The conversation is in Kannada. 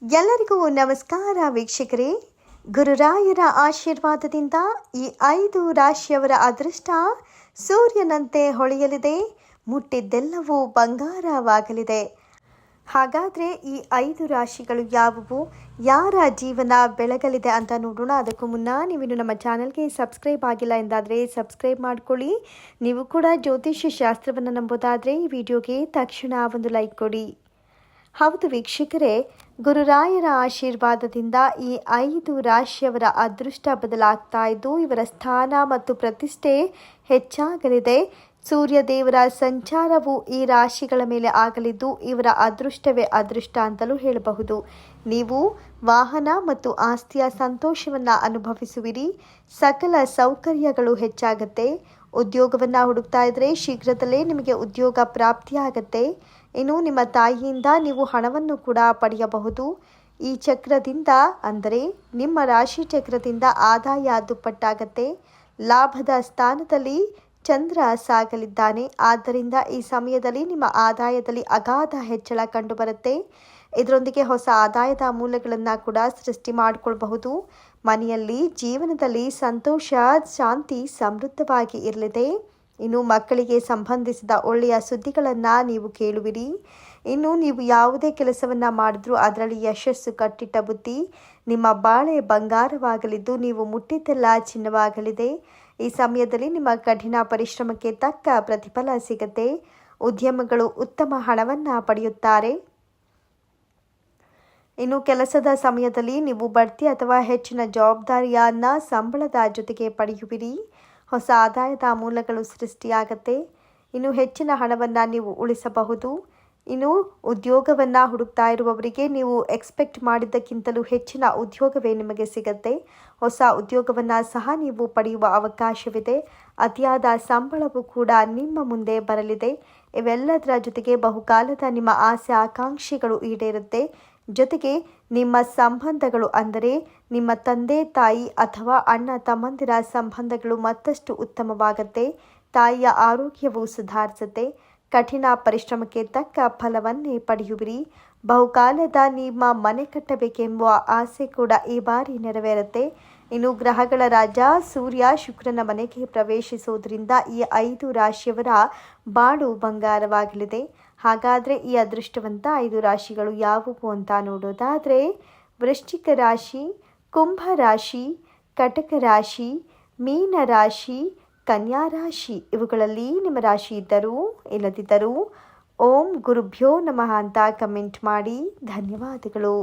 ಎಲ್ಲರಿಗೂ ನಮಸ್ಕಾರ ವೀಕ್ಷಕರೇ. ಗುರುರಾಯರ ಆಶೀರ್ವಾದದಿಂದ ಈ 5 ರಾಶಿಯವರ ಅದೃಷ್ಟ ಸೂರ್ಯನಂತೆ ಹೊಳೆಯಲಿದೆ. ಮುಟ್ಟಿದ್ದೆಲ್ಲವೂ ಬಂಗಾರವಾಗಲಿದೆ. ಹಾಗಾದರೆ ಈ 5 ರಾಶಿಗಳು ಯಾವುವು, ಯಾರ ಜೀವನ ಬೆಳಗಲಿದೆ ಅಂತ ನೋಡೋಣ. ಅದಕ್ಕೂ ಮುನ್ನ ನೀವಿನ್ನು ನಮ್ಮ ಚಾನಲ್ಗೆ ಸಬ್ಸ್ಕ್ರೈಬ್ ಆಗಿಲ್ಲ ಎಂದಾದರೆ ಸಬ್ಸ್ಕ್ರೈಬ್ ಮಾಡ್ಕೊಳ್ಳಿ. ನೀವು ಕೂಡ ಜ್ಯೋತಿಷ್ಯ ಶಾಸ್ತ್ರವನ್ನು ನಂಬೋದಾದರೆ ಈ ವಿಡಿಯೋಗೆ ತಕ್ಷಣ ಒಂದು ಲೈಕ್ ಕೊಡಿ. ಹೌದು ವೀಕ್ಷಕರೇ, ಗುರುರಾಯರ ಆಶೀರ್ವಾದದಿಂದ ಈ 5 ರಾಶಿಯವರ ಅದೃಷ್ಟ ಬದಲಾಗ್ತಾ ಇದ್ದು ಇವರ ಸ್ಥಾನ ಮತ್ತು ಪ್ರತಿಷ್ಠೆ ಹೆಚ್ಚಾಗಲಿದೆ. ಸೂರ್ಯದೇವರ ಸಂಚಾರವು ಈ ರಾಶಿಗಳ ಮೇಲೆ ಆಗಲಿದ್ದು ಇವರ ಅದೃಷ್ಟವೇ ಅದೃಷ್ಟ ಅಂತಲೂ ಹೇಳಬಹುದು. ನೀವು ವಾಹನ ಮತ್ತು ಆಸ್ತಿಯ ಸಂತೋಷವನ್ನು ಅನುಭವಿಸುವಿರಿ. ಸಕಲ ಸೌಕರ್ಯಗಳು ಹೆಚ್ಚಾಗುತ್ತೆ. ಉದ್ಯೋಗವನ್ನು ಹುಡುಕ್ತಾ ಇದ್ದರೆ ಶೀಘ್ರದಲ್ಲೇ ನಿಮಗೆ ಉದ್ಯೋಗ ಪ್ರಾಪ್ತಿಯಾಗತ್ತೆ. ಇನ್ನು ನಿಮ್ಮ ತಾಯಿಯಿಂದ ನೀವು ಹಣವನ್ನು ಕೂಡ ಪಡೆಯಬಹುದು. ಈ ಚಕ್ರದಿಂದ ಅಂದರೆ ನಿಮ್ಮ ರಾಶಿ ಚಕ್ರದಿಂದ ಆದಾಯ ದುಪ್ಪಟ್ಟಾಗತ್ತೆ. ಲಾಭದ ಸ್ಥಾನದಲ್ಲಿ ಚಂದ್ರ ಸಾಗಲಿದ್ದಾನೆ. ಆದ್ದರಿಂದ ಈ ಸಮಯದಲ್ಲಿ ನಿಮ್ಮ ಆದಾಯದಲ್ಲಿ ಅಗಾಧ ಹೆಚ್ಚಳ ಕಂಡುಬರುತ್ತೆ. ಇದರೊಂದಿಗೆ ಹೊಸ ಆದಾಯದ ಮೂಲಗಳನ್ನು ಕೂಡ ಸೃಷ್ಟಿ ಮಾಡಿಕೊಳ್ಳಬಹುದು. ಮನೆಯಲ್ಲಿ ಜೀವನದಲ್ಲಿ ಸಂತೋಷ, ಶಾಂತಿ ಸಮೃದ್ಧವಾಗಿ ಇರಲಿದೆ. ಇನ್ನು ಮಕ್ಕಳಿಗೆ ಸಂಬಂಧಿಸಿದ ಒಳ್ಳೆಯ ಸುದ್ದಿಗಳನ್ನು ನೀವು ಕೇಳುವಿರಿ. ಇನ್ನು ನೀವು ಯಾವುದೇ ಕೆಲಸವನ್ನು ಮಾಡಿದ್ರೂ ಅದರಲ್ಲಿ ಯಶಸ್ಸು ಕಟ್ಟಿಟ್ಟ ಬುತ್ತಿ. ನಿಮ್ಮ ಬಾಳೆ ಬಂಗಾರವಾಗಲಿದ್ದು ನೀವು ಮುಟ್ಟಿದ್ದೆಲ್ಲ ಚಿನ್ನವಾಗಲಿದೆ. ಈ ಸಮಯದಲ್ಲಿ ನಿಮ್ಮ ಕಠಿಣ ಪರಿಶ್ರಮಕ್ಕೆ ತಕ್ಕ ಪ್ರತಿಫಲ ಸಿಗತ್ತೆ. ಉದ್ಯಮಗಳು ಉತ್ತಮ ಹಣವನ್ನು ಪಡೆಯುತ್ತಾರೆ. ಇನ್ನು ಕೆಲಸದ ಸಮಯದಲ್ಲಿ ನೀವು ಬಡ್ತಿ ಅಥವಾ ಹೆಚ್ಚಿನ ಜವಾಬ್ದಾರಿಯನ್ನು ಸಂಬಳದ ಜೊತೆಗೆ ಪಡೆಯುವಿರಿ. ಹೊಸ ಆದಾಯದ ಮೂಲಗಳು ಸೃಷ್ಟಿಯಾಗತ್ತೆ. ಇನ್ನು ಹೆಚ್ಚಿನ ಹಣವನ್ನು ನೀವು ಉಳಿಸಬಹುದು. ಇನ್ನು ಉದ್ಯೋಗವನ್ನು ಹುಡುಕ್ತಾ ಇರುವವರಿಗೆ ನೀವು ಎಕ್ಸ್ಪೆಕ್ಟ್ ಮಾಡಿದ್ದಕ್ಕಿಂತಲೂ ಹೆಚ್ಚಿನ ಉದ್ಯೋಗವೇ ನಿಮಗೆ ಸಿಗತ್ತೆ. ಹೊಸ ಉದ್ಯೋಗವನ್ನು ಸಹ ನೀವು ಪಡೆಯುವ ಅವಕಾಶವಿದೆ. ಅತಿಯಾದ ಸಂಬಳವೂ ಕೂಡ ನಿಮ್ಮ ಮುಂದೆ ಬರಲಿದೆ. ಇವೆಲ್ಲದರ ಜೊತೆಗೆ ಬಹುಕಾಲದ ನಿಮ್ಮ ಆಸೆ ಆಕಾಂಕ್ಷೆಗಳು ಈಡೇರುತ್ತೆ. ಜೊತೆಗೆ ನಿಮ್ಮ ಸಂಬಂಧಗಳು ಅಂದರೆ ನಿಮ್ಮ ತಂದೆ ತಾಯಿ ಅಥವಾ ಅಣ್ಣ ತಮ್ಮಂದಿರ ಸಂಬಂಧಗಳು ಮತ್ತಷ್ಟು ಉತ್ತಮವಾಗುತ್ತೆ. ತಾಯಿಯ ಆರೋಗ್ಯವು ಸುಧಾರಿಸುತ್ತೆ. ಕಠಿಣ ಪರಿಶ್ರಮಕ್ಕೆ ತಕ್ಕ ಫಲವನ್ನೇ ಪಡೆಯುವಿರಿ. ಬಹುಕಾಲದ ನಿಮ್ಮ ಮನೆ ಕಟ್ಟಬೇಕೆಂಬ ಆಸೆ ಕೂಡ ಈ ಬಾರಿ ನೆರವೇರುತ್ತೆ. ಇನ್ನು ಗ್ರಹಗಳ ರಾಜ ಸೂರ್ಯ ಶುಕ್ರನ ಮನೆಗೆ ಪ್ರವೇಶಿಸುವುದರಿಂದ ಈ 5 ರಾಶಿಯವರ ಬಾಳು ಬಂಗಾರವಾಗಲಿದೆ. ಹಾಗಾದರೆ ಈ ಅದೃಷ್ಟವಂತ 5 ರಾಶಿಗಳು ಯಾವುವು ಅಂತ ನೋಡೋದಾದರೆ ವೃಶ್ಚಿಕ ರಾಶಿ, ಕುಂಭ ರಾಶಿ, ಕಟಕ ರಾಶಿ, ಮೀನ ರಾಶಿ, ಕನ್ಯಾ ರಾಶಿ. ಇವುಗಳಲ್ಲಿ ನಿಮ್ಮ ರಾಶಿ ಇದ್ದರೂ ಇಲ್ಲದಿದ್ದರೂ ಓಂ ಗುರುಭ್ಯೋ ನಮಃ ಅಂತ ಕಮೆಂಟ್ ಮಾಡಿ. ಧನ್ಯವಾದಗಳು.